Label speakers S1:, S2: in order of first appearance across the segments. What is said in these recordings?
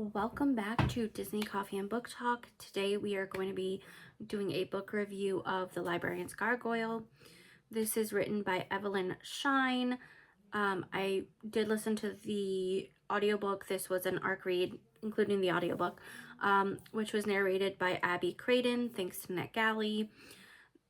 S1: Welcome back to Disney Coffee and Book Talk. Today we are going to be doing a book review of The Librarian's Gargoyle. This is written by Evelyn Shine. I did listen to the audiobook. This was an ARC read, including the audiobook, which was narrated by Abby Creighton, thanks to NetGalley.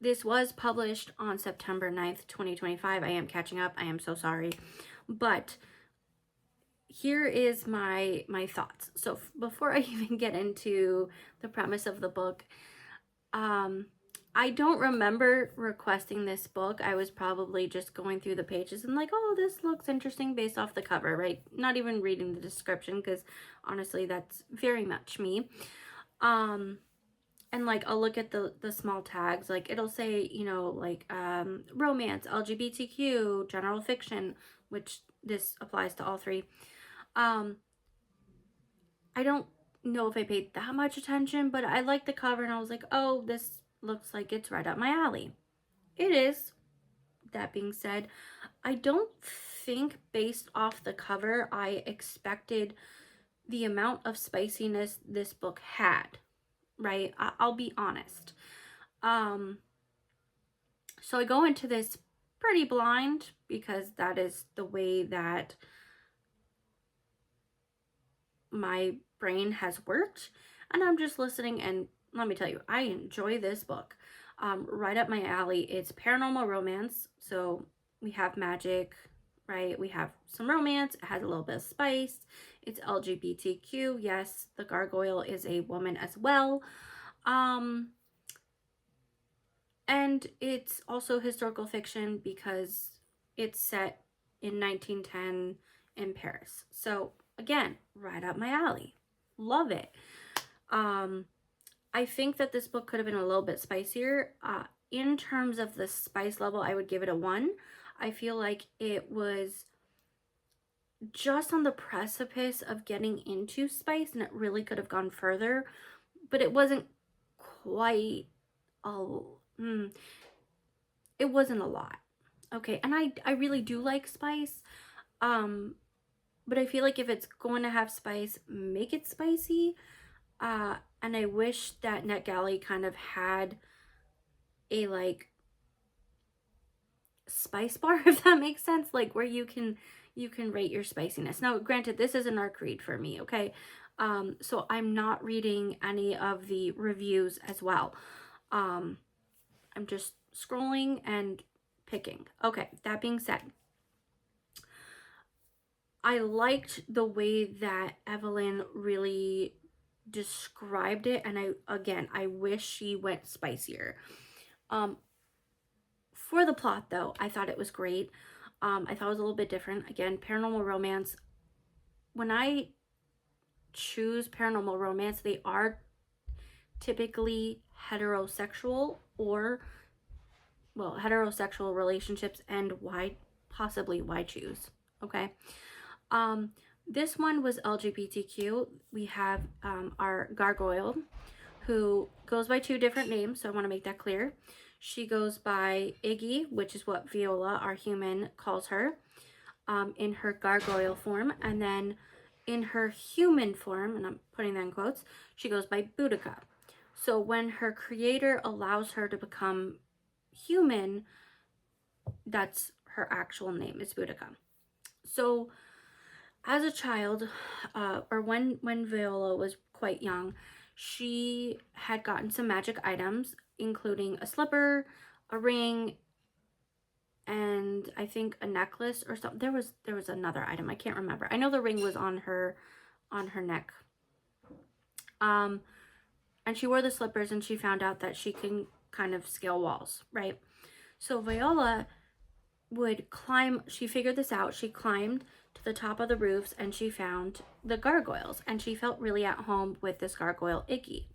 S1: This was published on September 9th, 2025. I am catching up. I am so sorry. But here is my thoughts. So before I even get into the premise of the book, I don't remember requesting this book. I was probably just going through the pages and like, oh, this looks interesting based off the cover, right? Not even reading the description, because honestly, that's very much me. And like, I'll look at the small tags, like it'll say, you know, like romance, LGBTQ, general fiction, which this applies to all three. I don't know if I paid that much attention, but I liked the cover and I was like, oh, this looks like it's right up my alley. It is. That being said, I don't think based off the cover I expected the amount of spiciness this book had, right? I'll be honest. So I go into this pretty blind because that is the way that my brain has worked, and I'm just listening, and let me tell you, I enjoy this book. Right up my alley. It's paranormal romance, so we have magic, right? We have some romance. It has a little bit of spice. It's LGBTQ. Yes, the gargoyle is a woman as well. And it's also historical fiction because it's set in 1910 in Paris. So again, right up my alley. Love it. I think that this book could have been a little bit spicier. In terms of the spice level, I would give it a 1. I feel like it was just on the precipice of getting into spice, and it really could have gone further, but it wasn't quite it wasn't a lot. Okay, and I really do like spice. But I feel like if it's going to have spice, make it spicy. And I wish that NetGalley kind of had a like spice bar, if that makes sense, like where you can rate your spiciness. Now, granted, this is an ARC read for me, okay? So I'm not reading any of the reviews as well. I'm just scrolling and picking. Okay, that being said, I liked the way that Evelyn really described it, and I wish she went spicier. For the plot though, I thought it was great. I thought it was a little bit different. Again, paranormal romance. When I choose paranormal romance, they are typically heterosexual, or well, heterosexual relationships, and possibly why choose, okay? This one was LGBTQ. We have our gargoyle, who goes by 2 different names, so I want to make that clear. She goes by Iggy, which is what Viola, our human, calls her, in her gargoyle form, and then in her human form, and I'm putting that in quotes, she goes by Boudica. So when her creator allows her to become human, that's her actual name, is Boudica. So as a child, or when Viola was quite young, she had gotten some magic items, including a slipper, a ring, and I think a necklace or something. There was another item, I can't remember. I know the ring was on her neck. And she wore the slippers, and she found out that she can kind of scale walls, right? So Viola would climb. She figured this out. She climbed to the top of the roofs, and she found the gargoyles, and she felt really at home with this gargoyle, Iggy.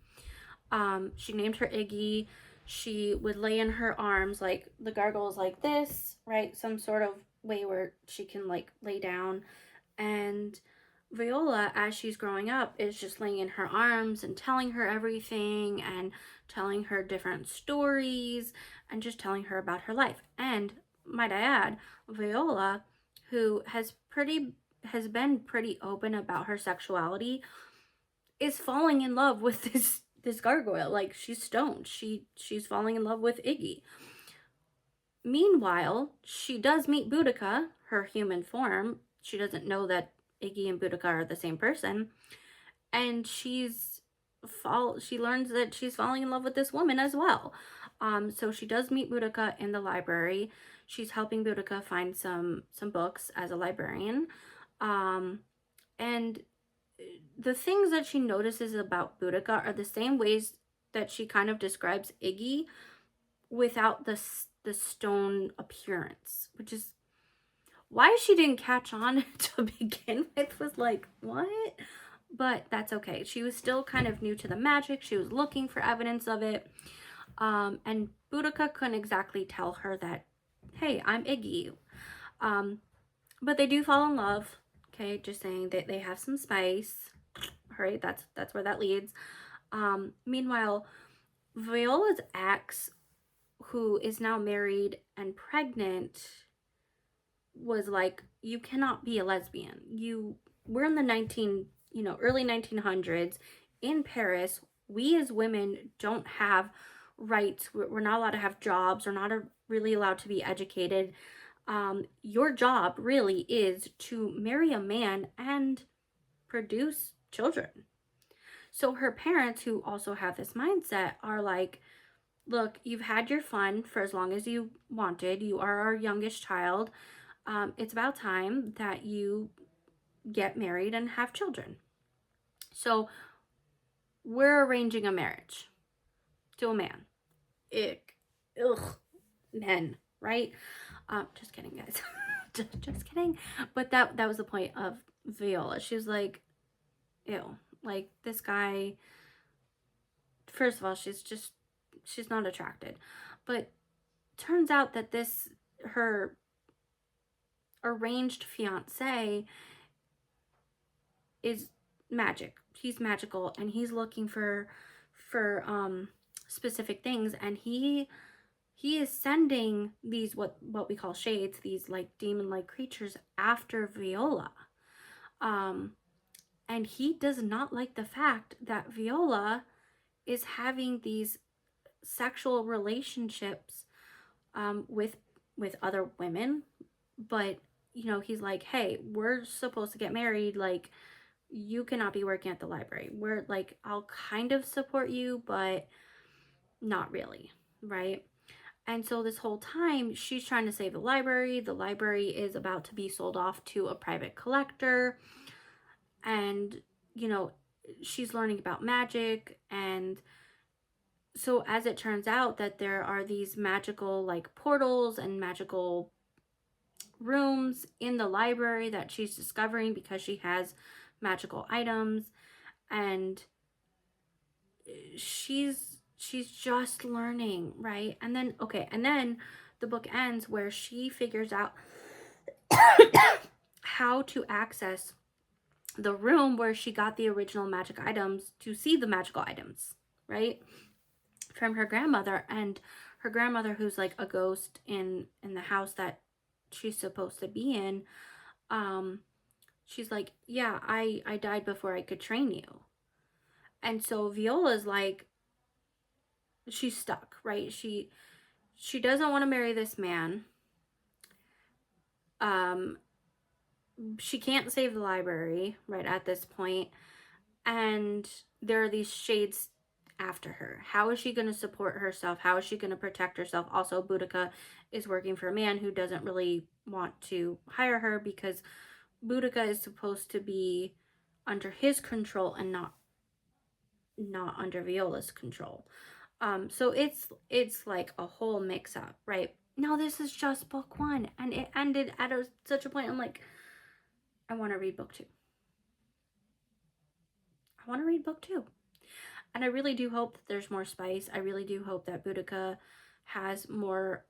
S1: She named her Iggy. She would lay in her arms, like the gargoyle's like this, right? Some sort of way where she can like lay down. And Viola, as she's growing up, is just laying in her arms and telling her everything, and telling her different stories, and just telling her about her life. And might I add, Viola, who has been pretty open about her sexuality, is falling in love with this gargoyle. Like, she's stoned. She's falling in love with Iggy. Meanwhile, she does meet Boudica, her human form. She doesn't know that Iggy and Boudica are the same person, and she learns that she's falling in love with this woman as well. So she does meet Boudica in the library. She's helping Boudica find some books as a librarian. And the things that she notices about Boudica are the same ways that she kind of describes Iggy, without the stone appearance, which is why she didn't catch on to begin with. Was like, what? But that's okay. She was still kind of new to the magic. She was looking for evidence of it. And Boudica couldn't exactly tell her that, hey, I'm Iggy. But they do fall in love. Okay, just saying that they have some spice. All right, that's where that leads. Meanwhile, Viola's ex, who is now married and pregnant, was like, you cannot be a lesbian. We're in the early 1900s in Paris. We as women don't have rights. We're not allowed to have jobs. We're not really allowed to be educated. Your job really is to marry a man and produce children. So her parents, who also have this mindset, are like, look, you've had your fun for as long as you wanted. You are our youngest child. It's about time that you get married and have children. So we're arranging a marriage to a man. Ugh, men, right? Just kidding, guys. just kidding. But that was the point of Viola. She was like, ew, like, this guy, first of all, she's not attracted. But turns out that her arranged fiance is magic. He's magical, and he's looking for specific things, and he is sending these what we call shades, these like demon-like creatures, after Viola. And he does not like the fact that Viola is having these sexual relationships with other women. But he's like, hey, we're supposed to get married. Like, you cannot be working at the library. We're like, I'll kind of support you, but not really, right? And so this whole time, she's trying to save the library. The library is about to be sold off to a private collector. And, she's learning about magic. And so as it turns out, that there are these magical like portals and magical rooms in the library that she's discovering because she has magical items, and she's just learning, right? And then the book ends where she figures out how to access the room where she got the original magic items, to see the magical items, right, from her grandmother. And her grandmother, who's like a ghost in the house that she's supposed to be in, she's like, yeah, I died before I could train you. And so Viola's like, she's stuck, right? She doesn't want to marry this man. She can't save the library right at this point, and there are these shades after her. How is she going to support herself? How is she going to protect herself? Also, Boudica is working for a man who doesn't really want to hire her, because Boudica is supposed to be under his control and not under Viola's control. So it's like a whole mix up, right? Now, this is just book one, and it ended at such a point. I'm like, I want to read book two. I want to read book two. And I really do hope that there's more spice. I really do hope that Boudica has more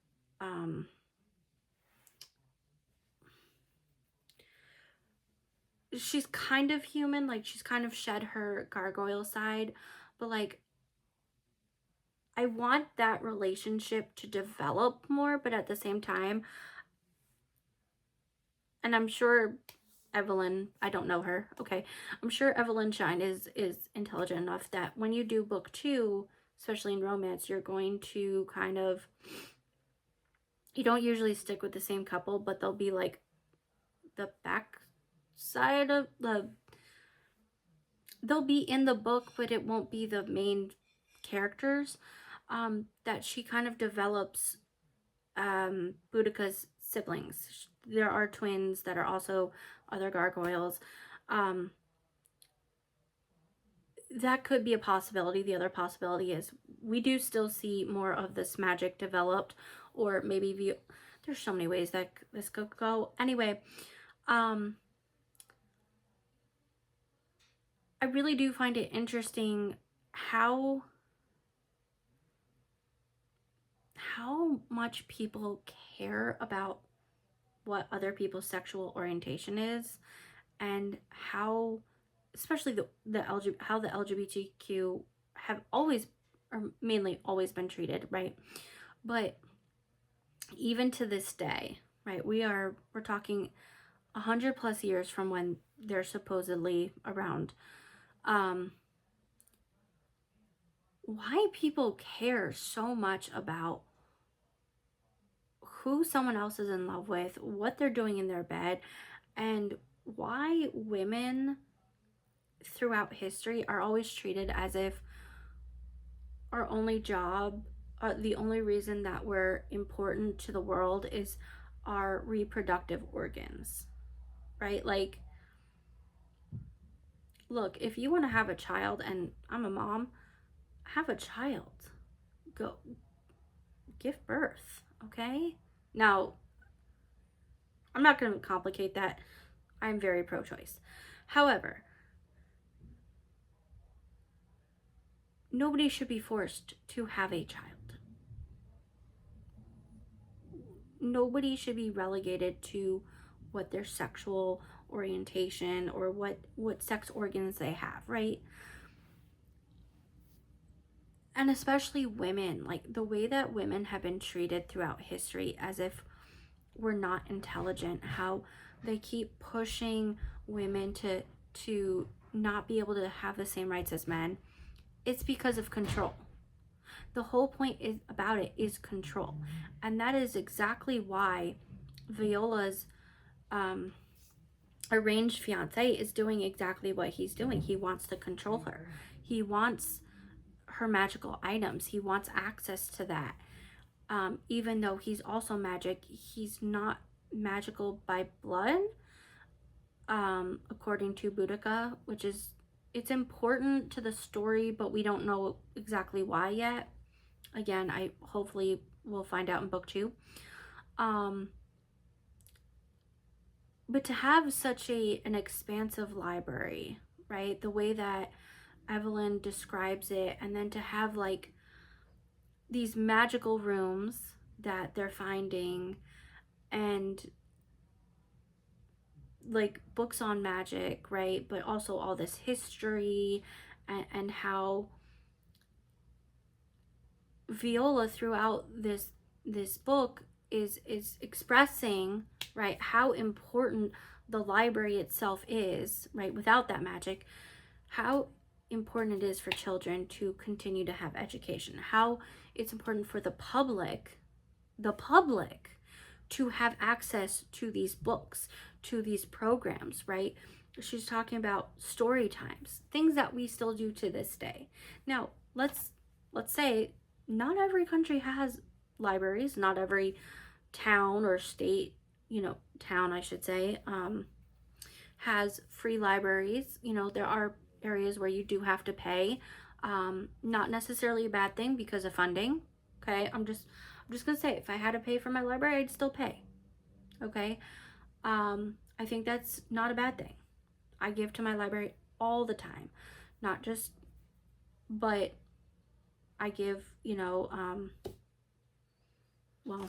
S1: she's kind of human, like she's kind of shed her gargoyle side, but like, I want that relationship to develop more. But at the same time, and I'm sure Evelyn, I don't know her, okay, I'm sure Evelyn Shine is intelligent enough that when you do book 2, especially in romance, you're going to kind of, you don't usually stick with the same couple, but they'll be like the back side of the, they'll be in the book, but it won't be the main characters. That she kind of develops Boudica's siblings. There are twins that are also other gargoyles. That could be a possibility. The other possibility is we do still see more of this magic developed, or maybe there's so many ways that this could go. Anyway, I really do find it interesting how much people care about what other people's sexual orientation is, and how, especially how the LGBTQ have always, or mainly always, been treated, right? But even to this day, right, we're talking 100+ years from when they're supposedly around. Why people care so much about who someone else is in love with, what they're doing in their bed, and why women throughout history are always treated as if our only job, the only reason that we're important to the world is our reproductive organs, right? Like, look, if you want to have a child, and I'm a mom, have a child. Go give birth, okay? Now, I'm not going to complicate that. I'm very pro-choice. However, nobody should be forced to have a child. Nobody should be relegated to what their sexual orientation or what sex organs they have, right? And especially women, like the way that women have been treated throughout history as if we're not intelligent, how they keep pushing women to not be able to have the same rights as men. It's because of control. The whole point about it is control. And that is exactly why Viola's arranged fiance is doing exactly what he's doing. He wants to control her. He wants her magical items. He wants access to that. Even though he's also magic, he's not magical by blood, according to Boudica, which is, it's important to the story, but we don't know exactly why yet. Again, I hopefully will find out in book 2. But to have such an expansive library, right? The way that Evelyn describes it, and then to have like these magical rooms that they're finding, and like books on magic, right? But also all this history, and how Viola throughout this book is expressing, right, how important the library itself is, right? Without that magic, how important it is for children to continue to have education, how it's important for the public to have access to these books, to these programs, right? She's talking about story times, things that we still do to this day. Now, let's say not every country has libraries, not every town or state, town I should say, has free libraries. There are areas where you do have to pay. Not necessarily a bad thing because of funding. Okay, I'm just gonna say, if I had to pay for my library, I'd still pay. Okay, I think that's not a bad thing. I give to my library all the time, not just, but I give, well,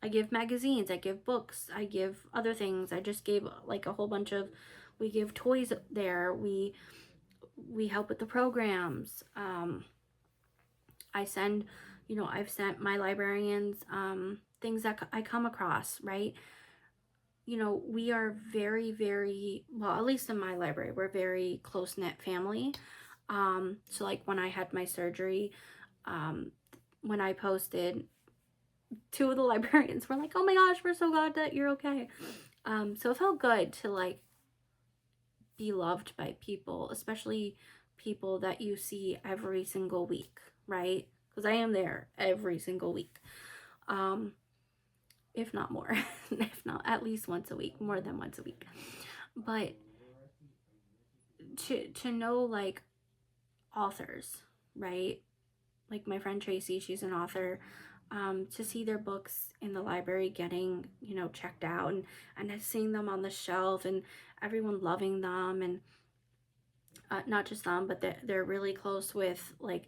S1: I give magazines, I give books, I give other things. I just gave like a whole bunch of, we give toys there, we help with the programs. I send, I've sent my librarians things that I come across, right? you know, we are very, very, well, at least in my library, we're very close-knit family. So like when I had my surgery, um, when I posted, two of the librarians were like, "Oh my gosh, we're so glad that you're okay." So it felt good to like be loved by people, especially people that you see every single week, right? Because I am there every single week. Um, if not more, if not at least once a week, more than once a week. But to know like authors, right? Like my friend Tracy, she's an author. To see their books in the library getting, you know, checked out, and seeing them on the shelf and everyone loving them, and not just them, but they're really close with like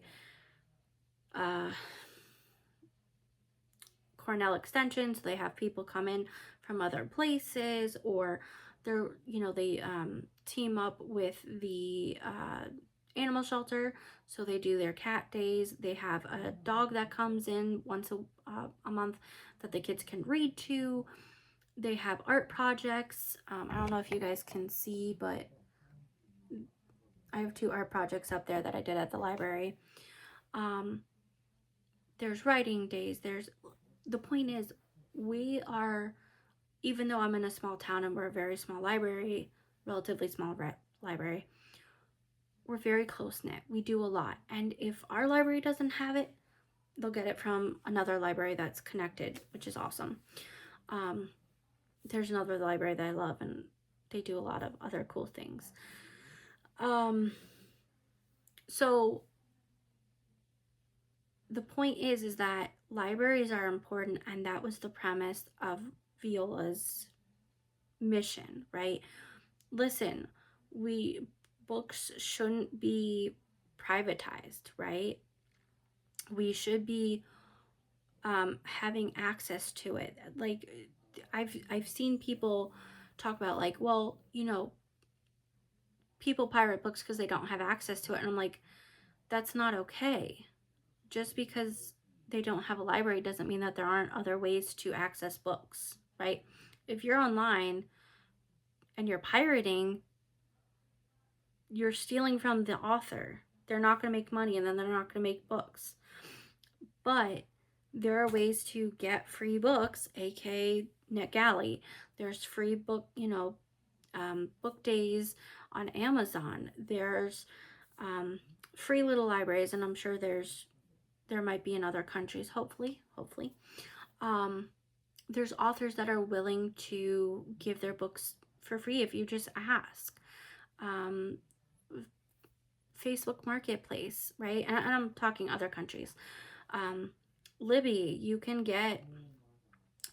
S1: uh, Cornell Extension, so they have people come in from other places, or they're, you know, they team up with the animal shelter, so they do their cat days. They have a dog that comes in once a month that the kids can read to. They have art projects. I don't know if you guys can see, but I have 2 art projects up there that I did at the library. There's writing days. The point is, we are, even though I'm in a small town and we're a very small library, relatively small library, we're very close knit. We do a lot. And if our library doesn't have it, they'll get it from another library that's connected, which is awesome. There's another library that I love, and they do a lot of other cool things. So the point is that libraries are important, and that was the premise of Viola's mission, right? Listen, books shouldn't be privatized, right? We should be having access to it. Like I've seen people talk about like, well, you know, people pirate books because they don't have access to it, and I'm like, that's not okay. Just because they don't have a library doesn't mean that there aren't other ways to access books, right? If you're online and you're pirating, you're stealing from the author. They're not going to make money, and then they're not going to make books. But there are ways to get free books, aka NetGalley. There's free book, you know, book days on Amazon. There's free little libraries, and I'm sure there might be in other countries, hopefully. There's authors that are willing to give their books for free if you just ask. Facebook Marketplace, right? And I'm talking other countries. Libby, you can get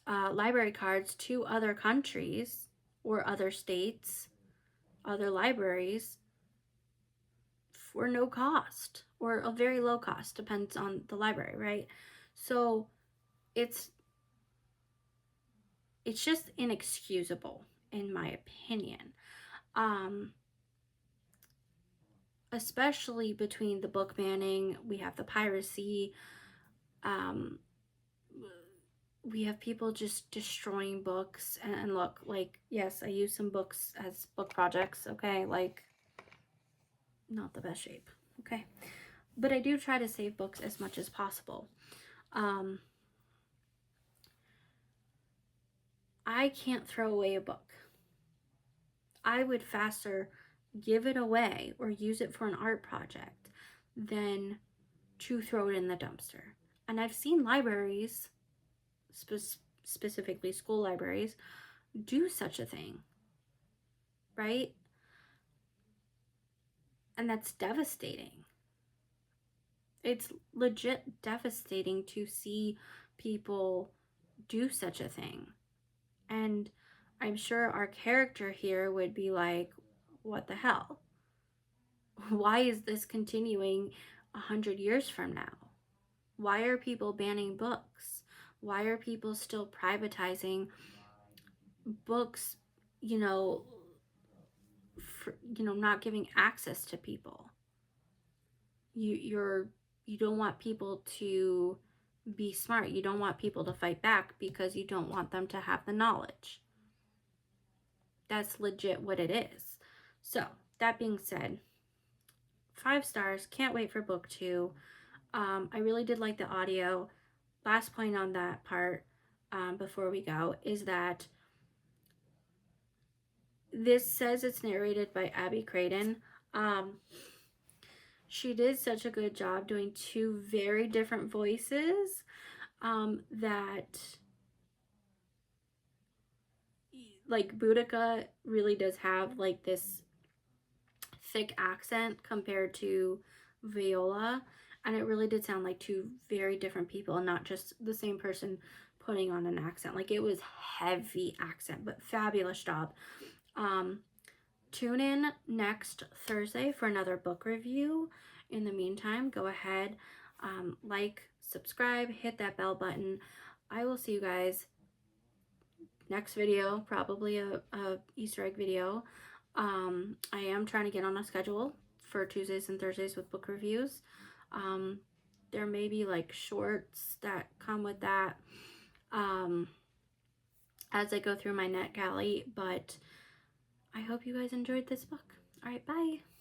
S1: library cards to other countries or other states, other libraries, for no cost, or a very low cost, depends on the library, right? So it's just inexcusable, in my opinion. Especially between the book banning, we have the piracy, we have people just destroying books. And look, like, yes, I use some books as book projects, okay? Like, not the best shape, okay? But I do try to save books as much as possible. I can't throw away a book. I would faster give it away or use it for an art project than to throw it in the dumpster. And I've seen libraries, specifically school libraries, do such a thing, right? And that's devastating. It's legit devastating to see people do such a thing. And I'm sure our character here would be like, what the hell? Why is this continuing 100 years from now? Why are people banning books? Why are people still privatizing books, you know, not giving access to people? You don't want people to be smart. You don't want people to fight back because you don't want them to have the knowledge. that's legit what it is. So that being said, 5 stars. Can't wait for book 2. I really did like the audio. Last point on that part, before we go, is that this says it's narrated by Abby Craden. She did such a good job doing 2 very different voices, that like Boudica really does have like this thick accent compared to Viola, and it really did sound like 2 very different people and not just the same person putting on an accent. Like, it was heavy accent, but fabulous job. Tune in next Thursday for another book review. In the meantime, go ahead, like, subscribe, hit that bell button. I will see you guys next video, probably a Easter egg video. I am trying to get on a schedule for Tuesdays and Thursdays with book reviews. There may be like shorts that come with that, as I go through my NetGalley, but I hope you guys enjoyed this book. All right, bye.